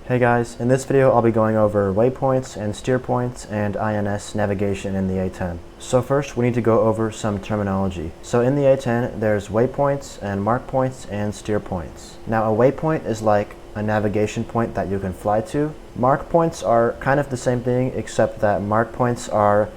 Hey guys, in this video I'll be going over waypoints and steer points and INS navigation in the A-10. So first we need to go over some terminology. So in the A-10 there's waypoints and markpoints and steer points. Now a waypoint is like a navigation point that you can fly to. Markpoints are kind of the same thing, except that markpoints are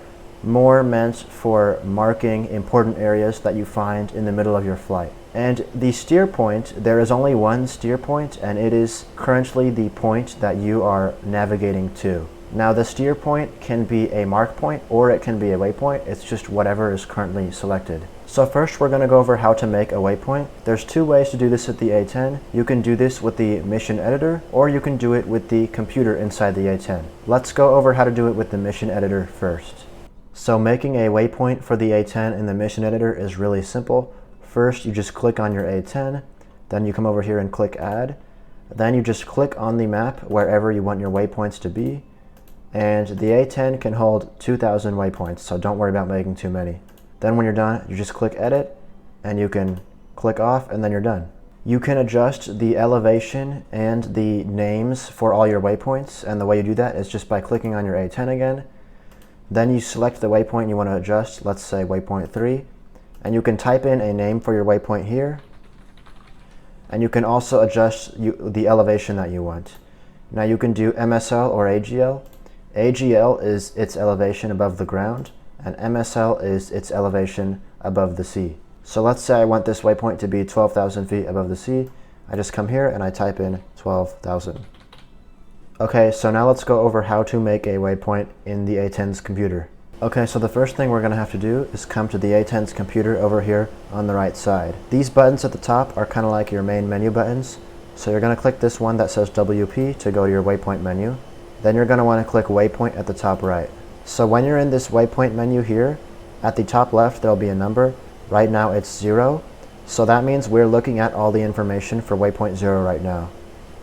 more meant for marking important areas that you find in the middle of your flight. And the steer point, there is only one steer point, and it is currently the point that you are navigating to. Now the steer point can be a mark point or it can be a waypoint. It's just whatever is currently selected. So first we're going to go over how to make a waypoint. There's two ways to do this at the A-10. You can do this with the mission editor, or you can do it with the computer inside the A-10. Let's go over how to do it with the mission editor first. So making a waypoint for the A-10 in the mission editor is really simple. First, you just click on your A-10, then you come over here and click Add. Then you just click on the map wherever you want your waypoints to be. And the A-10 can hold 2,000 waypoints, so don't worry about making too many. Then when you're done, you just click Edit, and you can click off, and then you're done. You can adjust the elevation and the names for all your waypoints, and the way you do that is just by clicking on your A-10 again. Then you select the waypoint you want to adjust, let's say waypoint 3. And you can type in a name for your waypoint here. And you can also adjust the elevation that you want. Now you can do MSL or AGL. AGL is its elevation above the ground, and MSL is its elevation above the sea. So let's say I want this waypoint to be 12,000 feet above the sea. I just come here and I type in 12,000. Okay, so now let's go over how to make a waypoint in the A-10's computer. Okay, so the first thing we're going to have to do is come to the A-10's computer over here on the right side. These buttons at the top are kind of like your main menu buttons. So you're going to click this one that says WP to go to your waypoint menu. Then you're going to want to click waypoint at the top right. So when you're in this waypoint menu here, at the top left there'll be a number. Right now it's 0. So that means we're looking at all the information for waypoint 0 right now.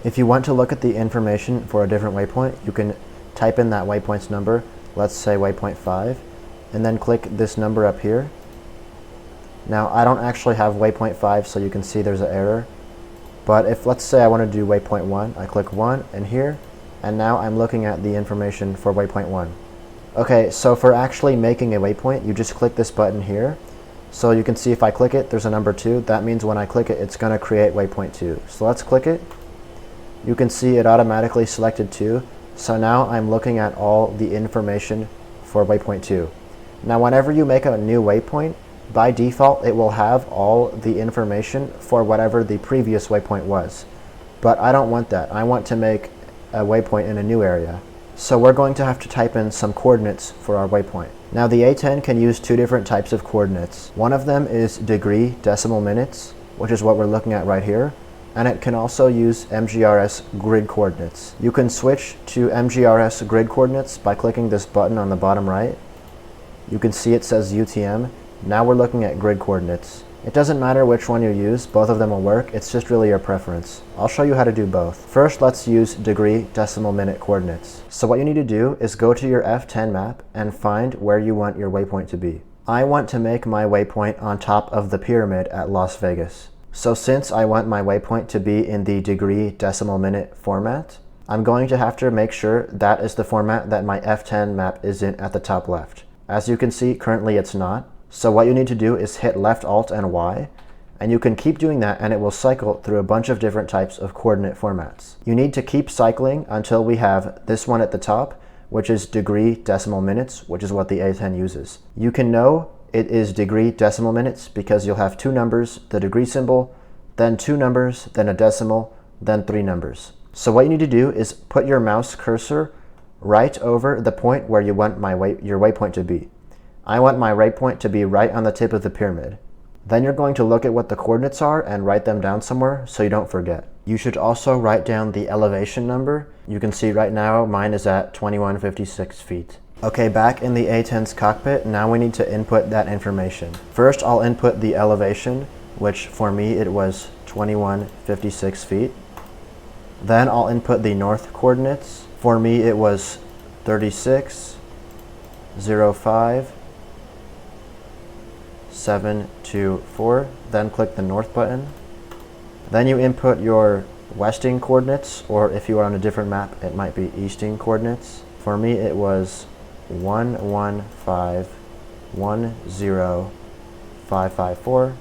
If you want to look at the information for a different waypoint, you can type in that waypoint's number. Let's say waypoint 5, and then click this number up here. Now I don't actually have waypoint 5, so you can see there's an error. But if, let's say I want to do waypoint 1, I click 1 and here, and now I'm looking at the information for waypoint 1. Okay, so for actually making a waypoint, you just click this button here. So you can see if I click it, there's a number 2. That means when I click it, it's going to create waypoint 2. So let's click it. You can see it automatically selected 2. So now I'm looking at all the information for waypoint 2. Now whenever you make a new waypoint, by default it will have all the information for whatever the previous waypoint was. But I don't want that. I want to make a waypoint in a new area. So we're going to have to type in some coordinates for our waypoint. Now the A-10 can use two different types of coordinates. One of them is degree decimal minutes, which is what we're looking at right here. And it can also use MGRS grid coordinates. You can switch to MGRS grid coordinates by clicking this button on the bottom right. You can see it says UTM. Now we're looking at grid coordinates. It doesn't matter which one you use, both of them will work. It's just really your preference. I'll show you how to do both. First, let's use degree decimal minute coordinates. So what you need to do is go to your F10 map and find where you want your waypoint to be. I want to make my waypoint on top of the pyramid at Las Vegas. So since I want my waypoint to be in the degree decimal minute format, I'm going to have to make sure that is the format that my F10 map is in at the top left. As you can see, currently it's not. So what you need to do is hit Left Alt and Y, and you can keep doing that and it will cycle through a bunch of different types of coordinate formats. You need to keep cycling until we have this one at the top, which is degree decimal minutes, which is what the A-10 uses. You can know it is degree decimal minutes because you'll have two numbers, the degree symbol, then two numbers, then a decimal, then three numbers. So what you need to do is put your mouse cursor right over the point where you want your waypoint to be. I want my waypoint to be right on the tip of the pyramid. Then you're going to look at what the coordinates are and write them down somewhere so you don't forget. You should also write down the elevation number. You can see right now mine is at 2156 feet. Okay, back in the A-10's cockpit, now we need to input that information. First, I'll input the elevation, which for me it was 2156 feet. Then I'll input the north coordinates. For me it was 3605 724. Then click the north button. Then you input your westing coordinates, or if you are on a different map, it might be easting coordinates. For me, it was 115105554.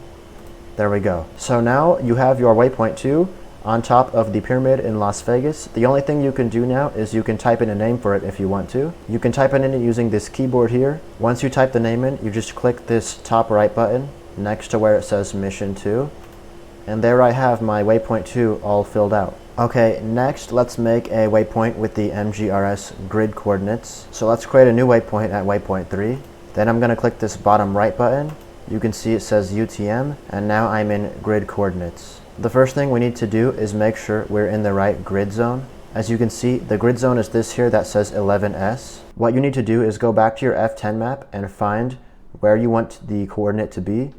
There we go. So now you have your waypoint 2 on top of the pyramid in Las Vegas. The only thing you can do now is you can type in a name for it if you want to. You can type it in using this keyboard here. Once you type the name in, you just click this top right button next to where it says Mission 2. And there I have my waypoint 2 all filled out. Okay, next let's make a waypoint with the MGRS grid coordinates. So let's create a new waypoint at waypoint 3. Then I'm going to click this bottom right button. You can see it says UTM, and now I'm in grid coordinates. The first thing we need to do is make sure we're in the right grid zone. As you can see, the grid zone is this here that says 11S. What you need to do is go back to your F10 map and find where you want the coordinate to be.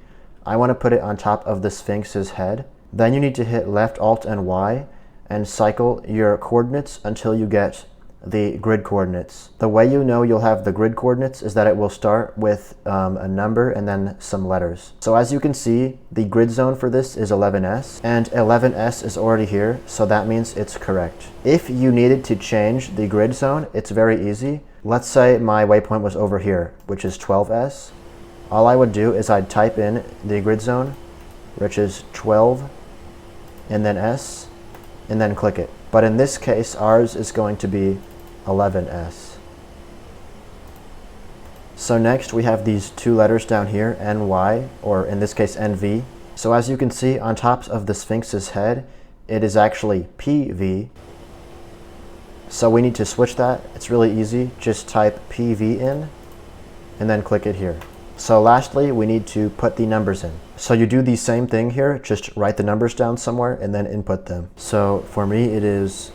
I want to put it on top of the Sphinx's head. Then you need to hit left, Alt, and Y and cycle your coordinates until you get the grid coordinates. The way you know you'll have the grid coordinates is that it will start with a number and then some letters. So as you can see, the grid zone for this is 11S, and 11S is already here, so that means it's correct. If you needed to change the grid zone, it's very easy. Let's say my waypoint was over here, which is 12S. All I would do is I'd type in the grid zone, which is 12, and then S, and then click it. But in this case, ours is going to be 11S. So next we have these two letters down here, NY, or in this case NV. So as you can see on top of the Sphinx's head, it is actually PV. So we need to switch that. It's really easy. Just type PV in and then click it here. So lastly, we need to put the numbers in. So you do the same thing here, just write the numbers down somewhere and then input them. So for me, it is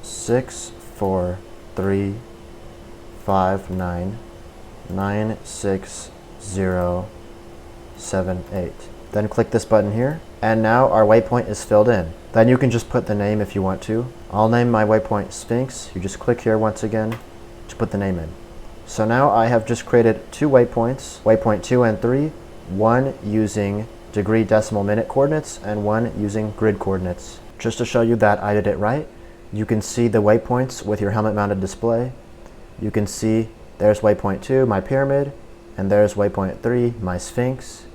64359960078. Then click this button here, and now our waypoint is filled in. Then you can just put the name if you want to. I'll name my waypoint Sphinx. You just click here once again to put the name in. So now I have just created two waypoints, waypoint 2 and 3, one using degree decimal minute coordinates and one using grid coordinates. Just to show you that I did it right, you can see the waypoints with your helmet mounted display. You can see there's waypoint 2, my pyramid, and there's waypoint 3, my Sphinx.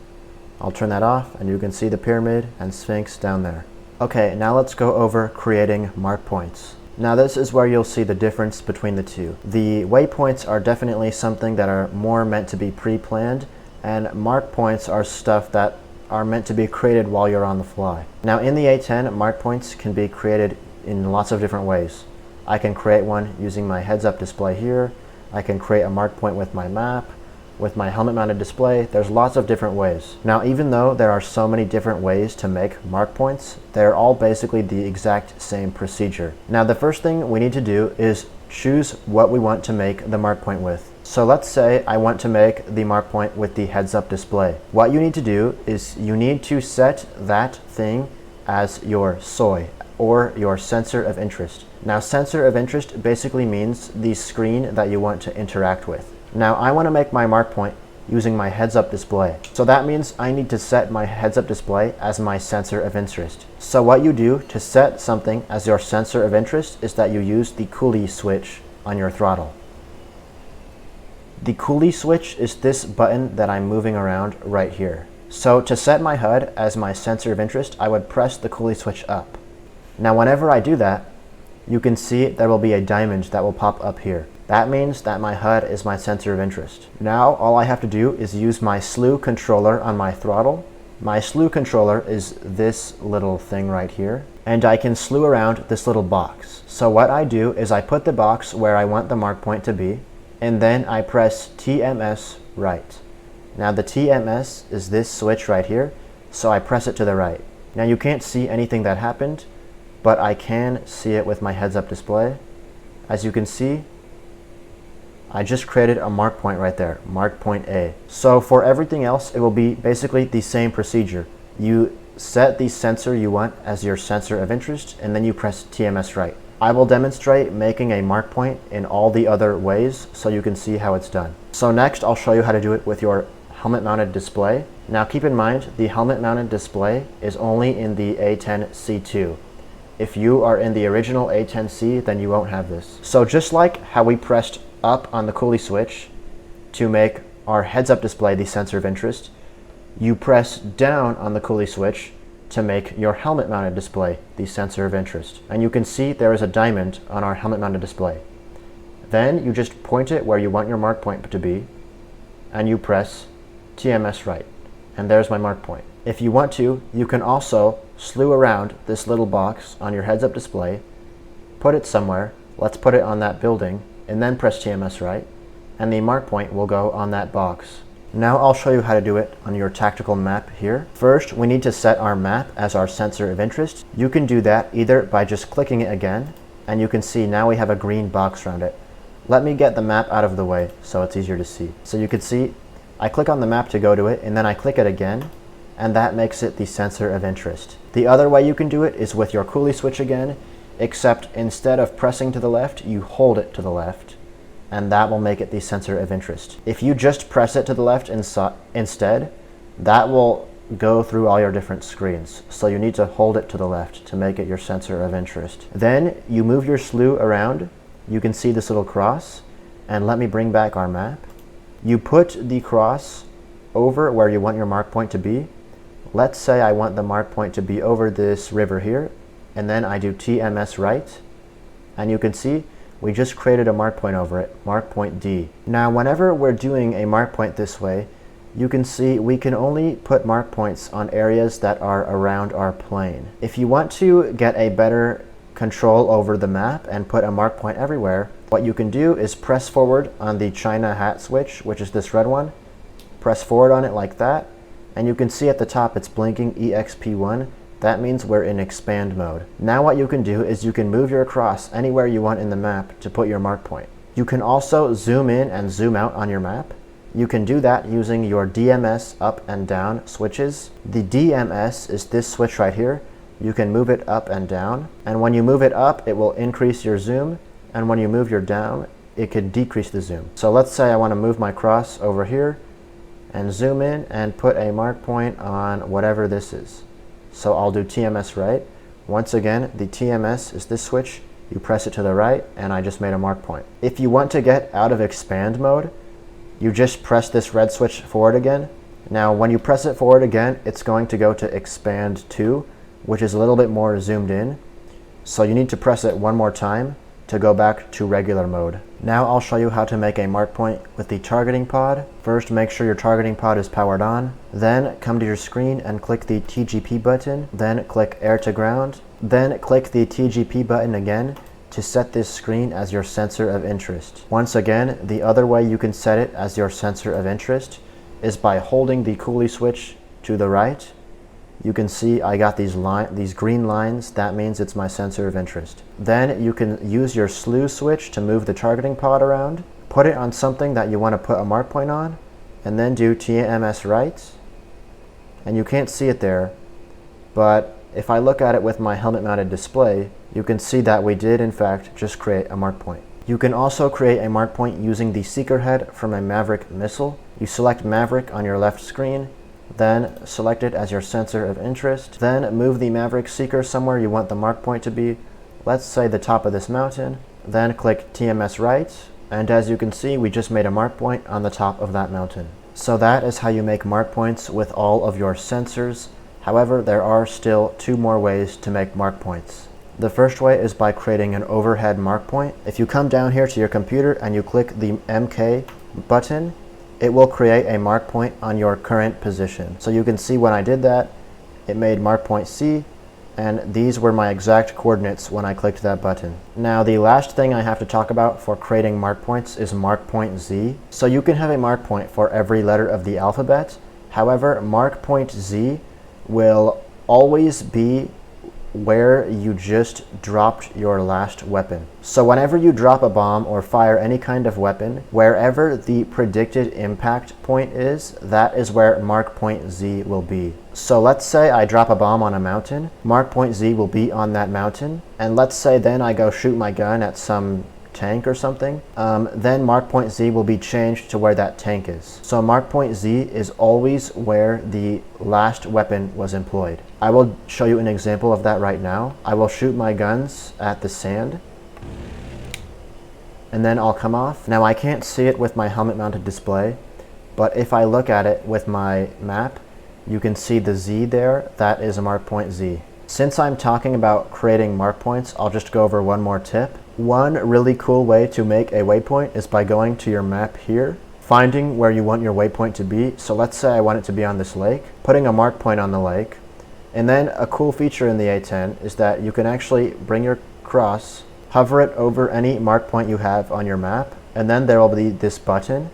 I'll turn that off and you can see the pyramid and Sphinx down there. Okay, now let's go over creating mark points. Now this is where you'll see the difference between the two. The waypoints are definitely something that are more meant to be pre-planned, and mark points are stuff that are meant to be created while you're on the fly. Now in the A10, mark points can be created in lots of different ways. I can create one using my heads-up display here. I can create a mark point with my map, with my helmet-mounted display. There's lots of different ways. Now even though there are so many different ways to make mark points, they're all basically the exact same procedure. Now the first thing we need to do is choose what we want to make the mark point with. So let's say I want to make the mark point with the heads-up display. What you need to do is you need to set that thing as your SOI, or your sensor of interest. Now sensor of interest basically means the screen that you want to interact with. Now I want to make my mark point using my heads-up display. So that means I need to set my heads-up display as my sensor of interest. So what you do to set something as your sensor of interest is that you use the coolie switch on your throttle. The coolie switch is this button that I'm moving around right here. So to set my HUD as my sensor of interest, I would press the coolie switch up. Now whenever I do that, you can see there will be a diamond that will pop up here. That means that my HUD is my sensor of interest. Now all I have to do is use my slew controller on my throttle. My slew controller is this little thing right here, and I can slew around this little box. So what I do is I put the box where I want the mark point to be, and then I press TMS right. Now the TMS is this switch right here, so I press it to the right. Now you can't see anything that happened, but I can see it with my heads-up display. As you can see, I just created a mark point right there, Markpoint A. So for everything else, it will be basically the same procedure. You set the sensor you want as your sensor of interest, and then you press TMS right. I will demonstrate making a mark point in all the other ways so you can see how it's done. So next, I'll show you how to do it with your helmet-mounted display. Now keep in mind, the helmet-mounted display is only in the A-10C2. If you are in the original A-10C, then you won't have this. So just like how we pressed up on the coolie switch to make our heads-up display the sensor of interest, you press down on the coolie switch to make your helmet-mounted display the sensor of interest. And you can see there is a diamond on our helmet-mounted display. Then you just point it where you want your mark point to be, and you press TMS right. And there's my mark point. If you want to, you can also slew around this little box on your heads-up display, put it somewhere, let's put it on that building, and then press TMS right, and the mark point will go on that box. Now I'll show you how to do it on your tactical map here. First, we need to set our map as our sensor of interest. You can do that either by just clicking it again, and you can see now we have a green box around it. Let me get the map out of the way so it's easier to see. So you can see, I click on the map to go to it, and then I click it again, and that makes it the sensor of interest. The other way you can do it is with your coolie switch again, except instead of pressing to the left, you hold it to the left, and that will make it the sensor of interest. If you just press it to the left instead, that will go through all your different screens. So you need to hold it to the left to make it your sensor of interest. Then you move your slew around. You can see this little cross, and let me bring back our map. You put the cross over where you want your mark point to be. Let's say I want the mark point to be over this river here, and then I do TMS right, and you can see we just created a mark point over it, Markpoint D. Now whenever we're doing a mark point this way, you can see we can only put mark points on areas that are around our plane. If you want to get a better control over the map and put a mark point everywhere, what you can do is press forward on the China hat switch, which is this red one. Press forward on it like that, and you can see at the top it's blinking EXP1. That means we're in expand mode. Now what you can do is you can move your cross anywhere you want in the map to put your mark point. You can also zoom in and zoom out on your map. You can do that using your DMS up and down switches. The DMS is this switch right here. You can move it up and down, and when you move it up, it will increase your zoom, and when you move your down, it can decrease the zoom. So let's say I want to move my cross over here and zoom in and put a mark point on whatever this is. So I'll do TMS right. Once again, the TMS is this switch. You press it to the right, and I just made a mark point. If you want to get out of expand mode, you just press this red switch forward again. Now, when you press it forward again, it's going to go to expand 2, which is a little bit more zoomed in. So you need to press it one more time to go back to regular mode. Now I'll show you how to make a mark point with the targeting pod. First, make sure your targeting pod is powered on. Then come to your screen and click the TGP button. Then click air to ground. Then click the TGP button again to set this screen as your sensor of interest. Once again, the other way you can set it as your sensor of interest is by holding the coolie switch to the right. You can see I got these green lines. That means it's my sensor of interest. Then you can use your slew switch to move the targeting pod around, put it on something that you want to put a mark point on, and then do TMS right. And you can't see it there, but if I look at it with my helmet mounted display, you can see that we did in fact just create a mark point. You can also create a mark point using the seeker head from a Maverick missile. You select Maverick on your left screen, then select it as your sensor of interest. Then move the Maverick seeker somewhere you want the mark point to be. Let's say the top of this mountain. Then click TMS right, and as you can see, we just made a mark point on the top of that mountain. So that is how you make mark points with all of your sensors. However, there are still 2 more ways to make mark points. The first way is by creating an overhead mark point. If you come down here to your computer and you click the MK button, it will create a mark point on your current position. So you can see when I did that, it made Markpoint C, and these were my exact coordinates when I clicked that button. Now the last thing I have to talk about for creating mark points is Markpoint Z. So you can have a mark point for every letter of the alphabet. However, Markpoint Z will always be where you just dropped your last weapon. So whenever you drop a bomb or fire any kind of weapon, wherever the predicted impact point is, that is where Markpoint Z will be. So let's say I drop a bomb on a mountain, Markpoint Z will be on that mountain, and let's say then I go shoot my gun at some tank or something, then Markpoint Z will be changed to where that tank is. So Markpoint Z is always where the last weapon was employed. I will show you an example of that right now. I will shoot my guns at the sand, and then I'll come off. Now I can't see it with my helmet mounted display, but if I look at it with my map, you can see the Z there. That is a Markpoint Z. Since I'm talking about creating mark points, I'll just go over one more tip. One really cool way to make a waypoint is by going to your map here, finding where you want your waypoint to be. So let's say I want it to be on this lake, putting a mark point on the lake. And then a cool feature in the A-10 is that you can actually bring your cross, hover it over any mark point you have on your map, and then there will be this button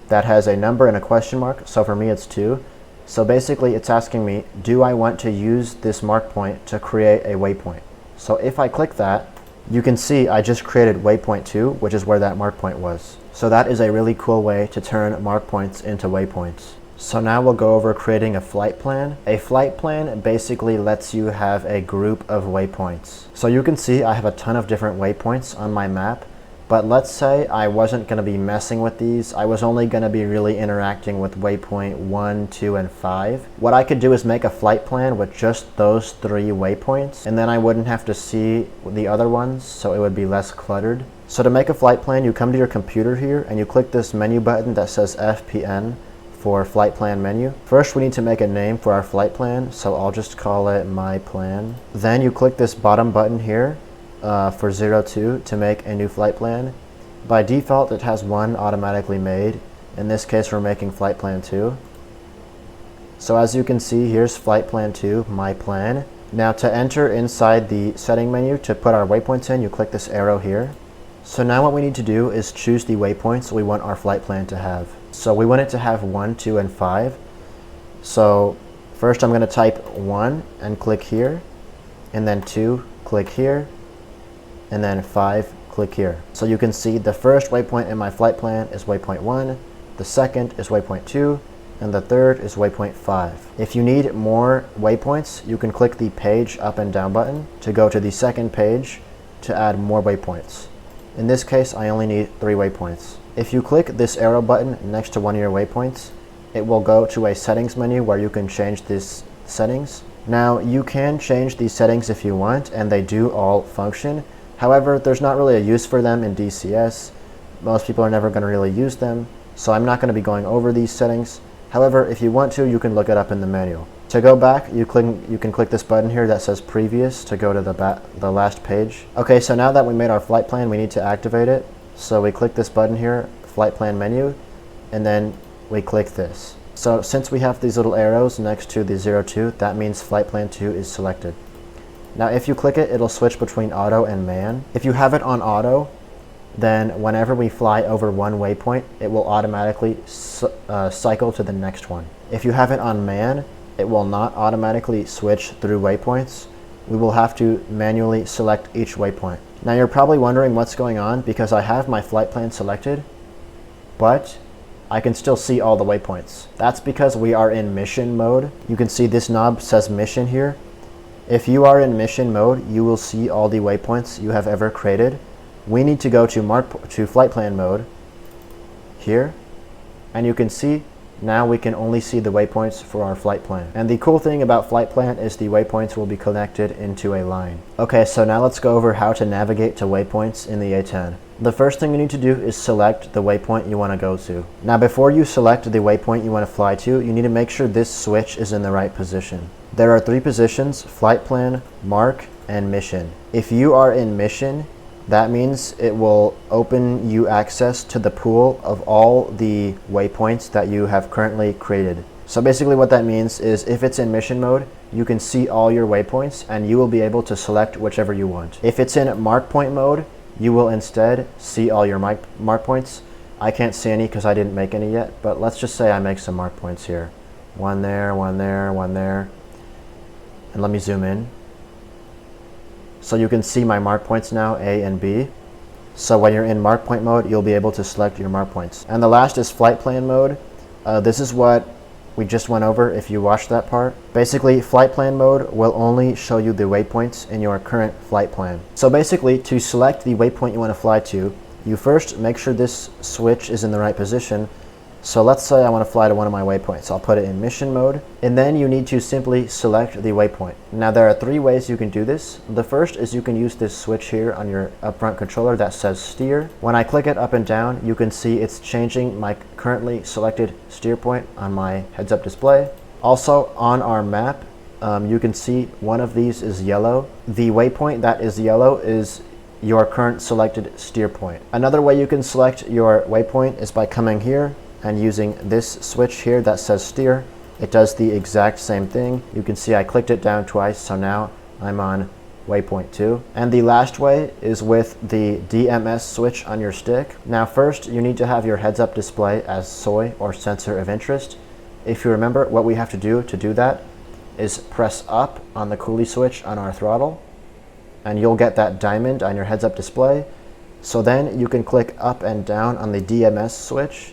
that has a number and a question mark. So for me it's 2. So basically it's asking me, do I want to use this mark point to create a waypoint? So if I click that, you can see I just created waypoint 2, which is where that mark point was. So that is a really cool way to turn mark points into waypoints. So now we'll go over creating a flight plan. A flight plan basically lets you have a group of waypoints. So you can see I have a ton of different waypoints on my map, but let's say I wasn't going to be messing with these. I was only going to be really interacting with waypoint 1, 2, and 5. What I could do is make a flight plan with just those 3 waypoints, and then I wouldn't have to see the other ones, so it would be less cluttered. So to make a flight plan, you come to your computer here and you click this menu button that says FPN for flight plan menu. First, we need to make a name for our flight plan, so I'll just call it my plan. Then you click this bottom button here for 02 to make a new flight plan. By default, it has one automatically made. In this case, we're making flight plan 2. So as you can see, here's flight plan 2, my plan. Now to enter inside the setting menu to put our waypoints in, you click this arrow here. So now what we need to do is choose the waypoints we want our flight plan to have. So we want it to have 1, 2, and 5. So first I'm going to type 1 and click here, and then 2, click here, and then 5, click here. So you can see the first waypoint in my flight plan is waypoint 1, the second is waypoint 2, and the third is waypoint 5. If you need more waypoints, you can click the page up and down button to go to the second page to add more waypoints. In this case, I only need 3 waypoints. If you click this arrow button next to one of your waypoints, it will go to a settings menu where you can change these settings. Now, you can change these settings if you want, and they do all function. However, there's not really a use for them in DCS. Most people are never going to really use them, so I'm not going to be going over these settings. However, if you want to, you can look it up in the manual. To go back, you can click this button here that says previous to go to the last page. Okay, so now that we made our flight plan, we need to activate it. So we click this button here, flight plan menu, and then we click this. So since we have these little arrows next to the 02, that means flight plan 2 is selected. Now if you click it, it'll switch between auto and man. If you have it on auto, then whenever we fly over one waypoint, it will automatically cycle to the next one. If you have it on man, it will not automatically switch through waypoints. We will have to manually select each waypoint. Now you're probably wondering what's going on because I have my flight plan selected, but I can still see all the waypoints. That's because we are in mission mode. You can see this knob says mission here. If you are in mission mode, you will see all the waypoints you have ever created. We need to go to flight plan mode here, and you can see now we can only see the waypoints for our flight plan. And the cool thing about flight plan is the waypoints will be connected into a line. Okay, so now let's go over how to navigate to waypoints in the A-10. The first thing you need to do is select the waypoint you want to go to. Now before you select the waypoint you want to fly to, you need to make sure this switch is in the right position. There are 3 positions: flight plan, mark, and mission. If you are in mission, that means it will open you access to the pool of all the waypoints that you have currently created. So basically what that means is if it's in mission mode, you can see all your waypoints and you will be able to select whichever you want. If it's in Markpoint mode, you will instead see all your Markpoints. I can't see any because I didn't make any yet, but let's just say I make some Markpoints here. One there, one there, one there. And let me zoom in. So you can see my Markpoints now, A and B. So when you're in Markpoint mode, you'll be able to select your Markpoints. And the last is flight plan mode. This is what we just went over if you watched that part. Basically, flight plan mode will only show you the waypoints in your current flight plan. So basically, to select the waypoint you want to fly to, you first make sure this switch is in the right position. So let's say I want to fly to one of my waypoints. I'll put it in mission mode, and then you need to simply select the waypoint. Now there are 3 ways you can do this. The first is you can use this switch here on your upfront controller that says steer. When I click it up and down, you can see it's changing my currently selected steer point on my heads-up display. Also on our map, you can see one of these is yellow. The waypoint that is yellow is your current selected steer point. Another way you can select your waypoint is by coming here and using this switch here that says steer. It does the exact same thing. You can see I clicked it down twice, so now I'm on waypoint 2. And the last way is with the DMS switch on your stick. Now first, you need to have your heads-up display as SOI, or sensor of interest. If you remember, what we have to do that is press up on the coolie switch on our throttle, and you'll get that diamond on your heads-up display. So then you can click up and down on the DMS switch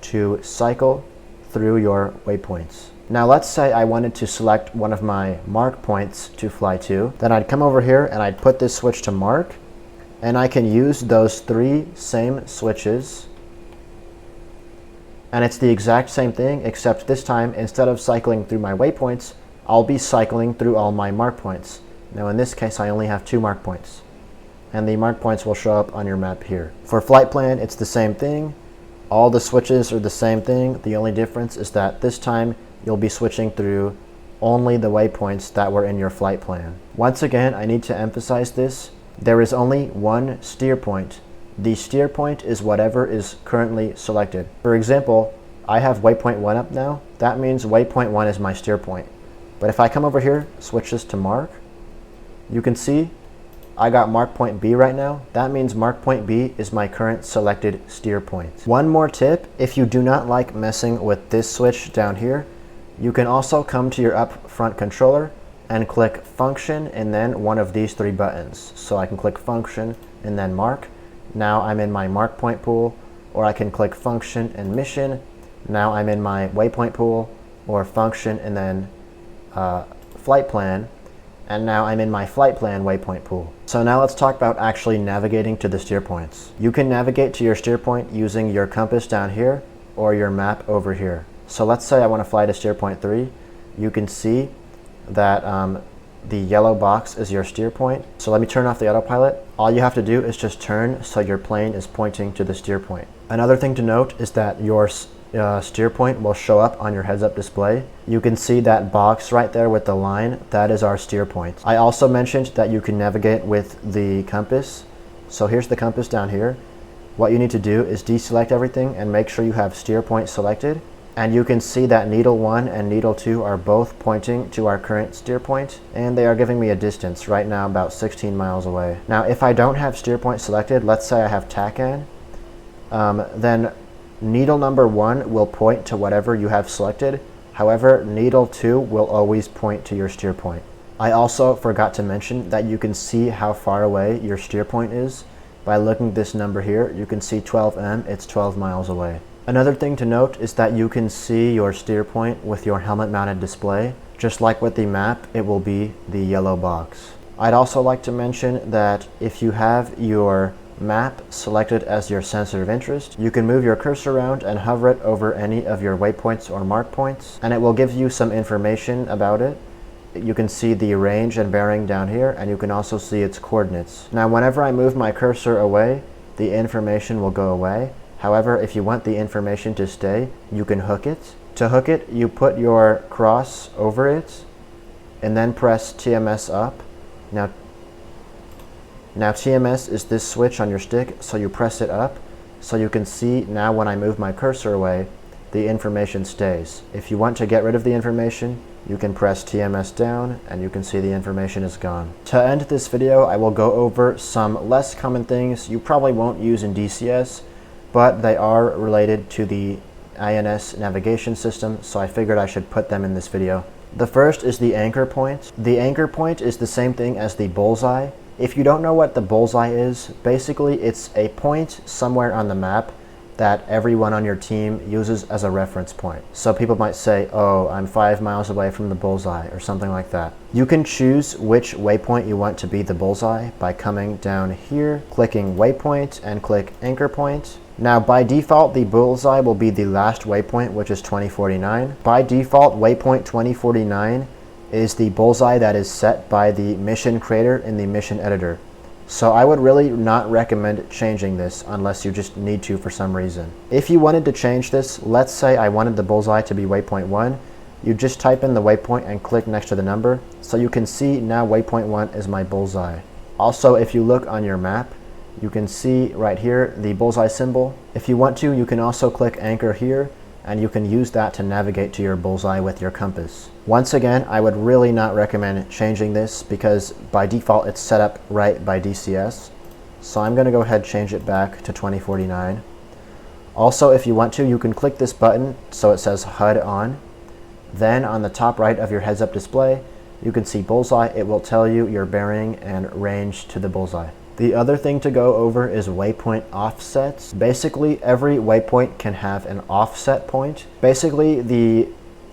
to cycle through your waypoints. Now let's say I wanted to select one of my mark points to fly to. Then I'd come over here and I'd put this switch to mark, and I can use those 3 same switches. And it's the exact same thing, except this time, instead of cycling through my waypoints, I'll be cycling through all my mark points. Now in this case, I only have 2 mark points, and the mark points will show up on your map here. For flight plan, it's the same thing. All the switches are the same thing. The only difference is that this time you'll be switching through only the waypoints that were in your flight plan. Once again, I need to emphasize this. There is only one steer point. The steer point is whatever is currently selected. For example, I have waypoint 1 up now. That means waypoint 1 is my steer point. But if I come over here, switch this to mark, you can see I got Markpoint B right now. That means Markpoint B is my current selected steer point. One more tip, if you do not like messing with this switch down here, you can also come to your upfront controller and click function and then one of these 3 buttons. So I can click function and then mark. Now I'm in my Markpoint pool, or I can click function and mission. Now I'm in my waypoint pool, or function and then flight plan. And now I'm in my flight plan waypoint pool. So now let's talk about actually navigating to the steer points. You can navigate to your steer point using your compass down here or your map over here. So let's say I want to fly to steer point 3. You can see that the yellow box is your steer point. So let me turn off the autopilot. All you have to do is just turn so your plane is pointing to the steer point. Another thing to note is that your steer point will show up on your heads-up display. You can see that box right there with the line. That is our steer point. I also mentioned that you can navigate with the compass. So here's the compass down here. What you need to do is deselect everything and make sure you have steer point selected. And you can see that needle 1 and needle 2 are both pointing to our current steer point, and they are giving me a distance right now about 16 miles away. Now if I don't have steer point selected, let's say I have TACAN, then needle number 1 will point to whatever you have selected. However, needle 2 will always point to your steer point. I also forgot to mention that you can see how far away your steer point is. By looking at this number here, you can see 12M, it's 12 miles away. Another thing to note is that you can see your steer point with your helmet mounted display. Just like with the map, it will be the yellow box. I'd also like to mention that if you have your map selected as your sensor of interest, you can move your cursor around and hover it over any of your waypoints or mark points, and it will give you some information about it. You can see the range and bearing down here, and you can also see its coordinates. Now whenever I move my cursor away, the information will go away. However, if you want the information to stay, you can hook it. To hook it, you put your cross over it and then press TMS up. Now TMS is this switch on your stick, so you press it up so you can see now when I move my cursor away, the information stays. If you want to get rid of the information, you can press TMS down and you can see the information is gone. To end this video, I will go over some less common things you probably won't use in DCS, but they are related to the INS navigation system, so I figured I should put them in this video. The first is the anchor point. The anchor point is the same thing as the bullseye. If you don't know what the bullseye is, basically it's a point somewhere on the map that everyone on your team uses as a reference point. So people might say, oh, I'm 5 miles away from the bullseye or something like that. You can choose which waypoint you want to be the bullseye by coming down here, clicking waypoint, and click anchor point. Now by default, the bullseye will be the last waypoint, which is 2049. By default, waypoint 2049 is the bullseye that is set by the mission creator in the mission editor. So I would really not recommend changing this unless you just need to for some reason. If you wanted to change this, let's say I wanted the bullseye to be waypoint 1, you just type in the waypoint and click next to the number. So you can see now waypoint 1 is my bullseye. Also, if you look on your map, you can see right here the bullseye symbol. If you want to, you can also click anchor here, and you can use that to navigate to your bullseye with your compass. Once again, I would really not recommend changing this because by default it's set up right by DCS. So I'm going to go ahead and change it back to 2049. Also, if you want to, you can click this button so it says HUD on. Then on the top right of your heads-up display, you can see bullseye. It will tell you your bearing and range to the bullseye. The other thing to go over is waypoint offsets. Basically, every waypoint can have an offset point. Basically, the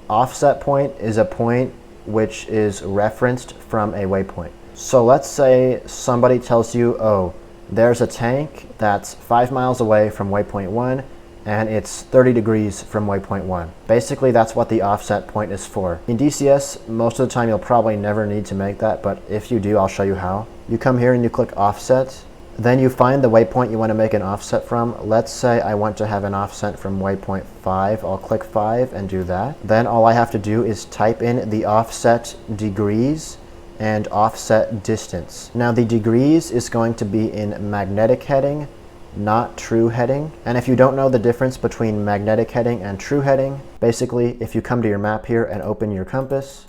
offset point is a point which is referenced from a waypoint. So let's say somebody tells you, oh, there's a tank that's 5 miles away from waypoint 1 and it's 30 degrees from waypoint 1. Basically, that's what the offset point is for. In DCS, most of the time you'll probably never need to make that, but if you do, I'll show you how. You come here and you click offset. Then you find the waypoint you want to make an offset from. Let's say I want to have an offset from waypoint 5. I'll click 5 and do that. Then all I have to do is type in the offset degrees and offset distance. Now the degrees is going to be in magnetic heading, not true heading. And if you don't know the difference between magnetic heading and true heading, basically if you come to your map here and open your compass,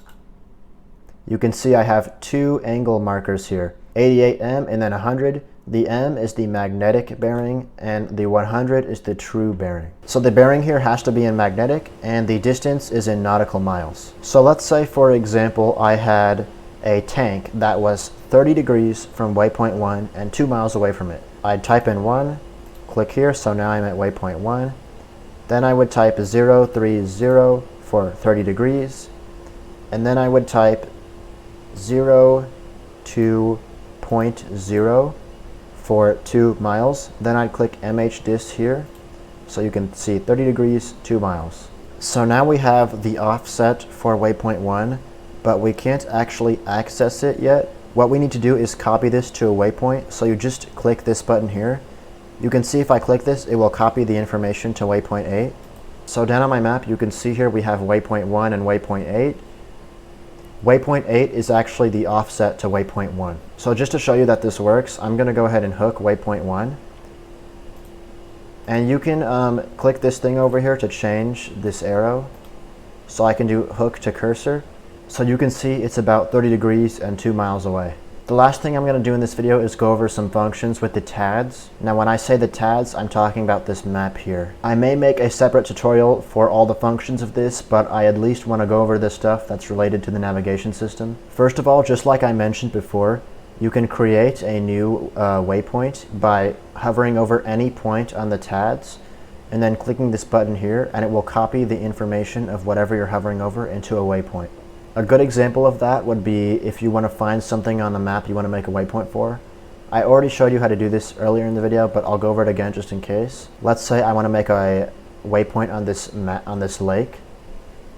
you can see I have two angle markers here, 88M and then 100. The M is the magnetic bearing and the 100 is the true bearing. So the bearing here has to be in magnetic and the distance is in nautical miles. So let's say, for example, I had a tank that was 30 degrees from waypoint 1 and 2 miles away from it. I'd type in 1, click here, so now I'm at waypoint 1. Then I would type 030 for 30 degrees, and then I would type 02.0 for 2 miles. Then I'd click MHDIS here, so you can see 30 degrees, 2 miles. So now we have the offset for waypoint 1, but we can't actually access it yet. What we need to do is copy this to a waypoint, so you just click this button here. You can see if I click this, it will copy the information to waypoint 8. So down on my map, you can see here we have waypoint 1 and waypoint 8. Waypoint 8 is actually the offset to waypoint 1. So just to show you that this works, I'm going to go ahead and hook waypoint 1. And you can click this thing over here to change this arrow. So I can do hook to cursor. So you can see it's about 30 degrees and 2 miles away. The last thing I'm going to do in this video is go over some functions with the TADs. Now when I say the TADs, I'm talking about this map here. I may make a separate tutorial for all the functions of this, but I at least want to go over the stuff that's related to the navigation system. First of all, just like I mentioned before, you can create a new waypoint by hovering over any point on the TADs and then clicking this button here, and it will copy the information of whatever you're hovering over into a waypoint. A good example of that would be if you want to find something on the map you want to make a waypoint for. I already showed you how to do this earlier in the video, but I'll go over it again just in case. Let's say I want to make a waypoint on this lake.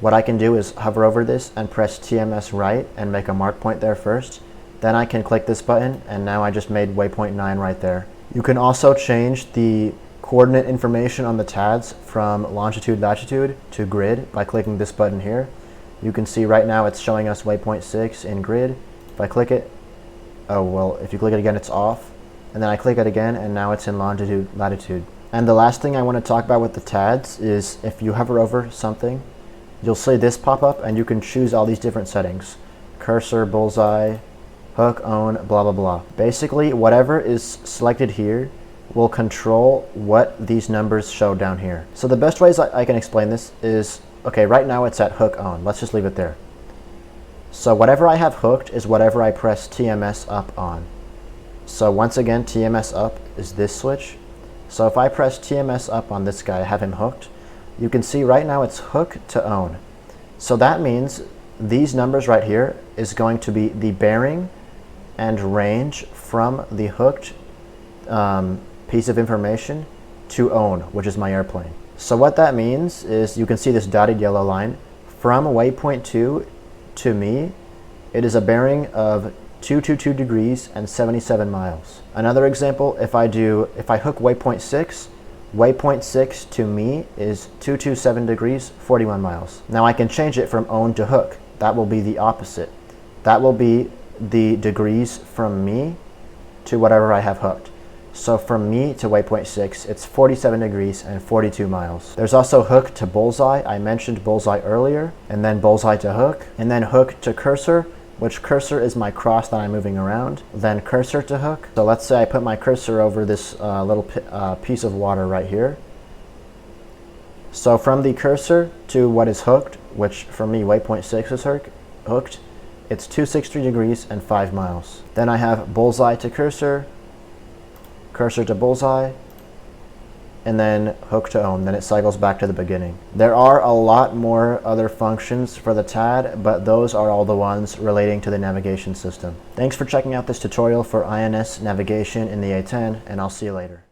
What I can do is hover over this and press TMS right and make a mark point there first. Then I can click this button, and now I just made waypoint 9 right there. You can also change the coordinate information on the TADs from longitude, latitude to grid by clicking this button here. You can see right now it's showing us waypoint 6 in grid. If I click it, oh well, if you click it again it's off. And then I click it again and now it's in longitude, latitude. And the last thing I want to talk about with the TADs is if you hover over something, you'll see this pop up and you can choose all these different settings. Cursor, bullseye, hook, own, blah blah blah. Basically whatever is selected here will control what these numbers show down here. So the best ways I can explain this is, okay, right now it's at hook on. Let's just leave it there. So whatever I have hooked is whatever I press TMS up on. So once again, TMS up is this switch. So if I press TMS up on this guy, have him hooked, you can see right now it's hook to own. So that means these numbers right here is going to be the bearing and range from the hooked piece of information to own, which is my airplane. So what that means is you can see this dotted yellow line. From waypoint 2 to me, it is a bearing of 222 degrees and 77 miles. Another example, if I hook waypoint 6 to me is 227 degrees, 41 miles. Now I can change it from own to hook. That will be the opposite. That will be the degrees from me to whatever I have hooked. So from me to waypoint 6, it's 47 degrees and 42 miles. There's also hook to bullseye. I mentioned bullseye earlier, and then bullseye to hook, and then hook to cursor, which cursor is my cross that I'm moving around, then cursor to hook. So let's say I put my cursor over this little piece of water right here. So from the cursor to what is hooked, which for me waypoint 6 is hooked, it's 263 degrees and 5 miles. Then I have bullseye to cursor, cursor to bullseye, and then hook to own. Then it cycles back to the beginning. There are a lot more other functions for the TAD, but those are all the ones relating to the navigation system. Thanks for checking out this tutorial for INS navigation in the A-10, and I'll see you later.